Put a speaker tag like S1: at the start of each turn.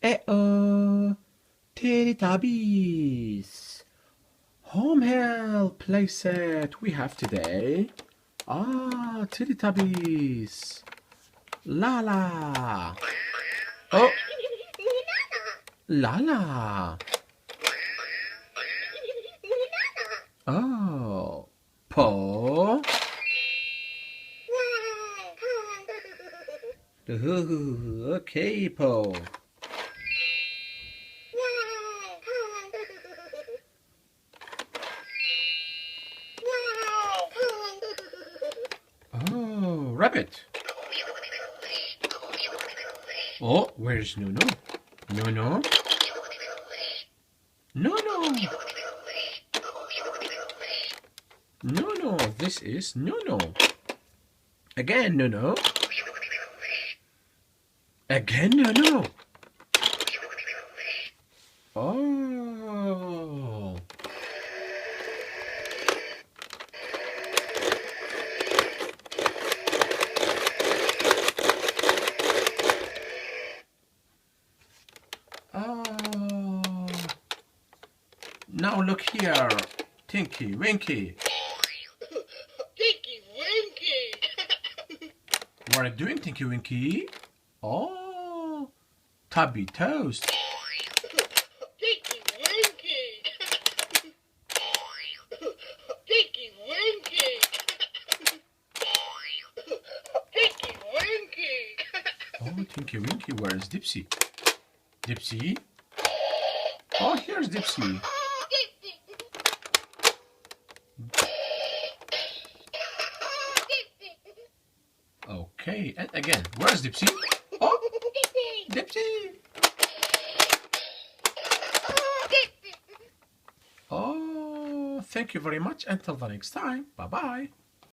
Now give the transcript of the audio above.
S1: Uh-oh, Teletubbies. Home help playset we have today. Teletubbies. Lala. Oh, Lala. Oh, Po. Okay, Po. Oh, rabbit. Oh, where's Nuno? Nuno? Nuno! Nuno, this is Nuno. Again, Nuno. Again, Nuno. Oh. Oh. Now look here, Tinky Winky.
S2: Tinky Winky!
S1: What are you doing, Tinky Winky? Oh, Tubby Toast.
S2: Tinky Winky! Tinky Winky! Tinky Winky!
S1: Oh, Tinky Winky, where is Dipsy? Dipsy? Oh, here's Dipsy. Okay, and again, where's Dipsy? Oh, Dipsy! Oh, thank you very much. Until the next time. Bye-bye.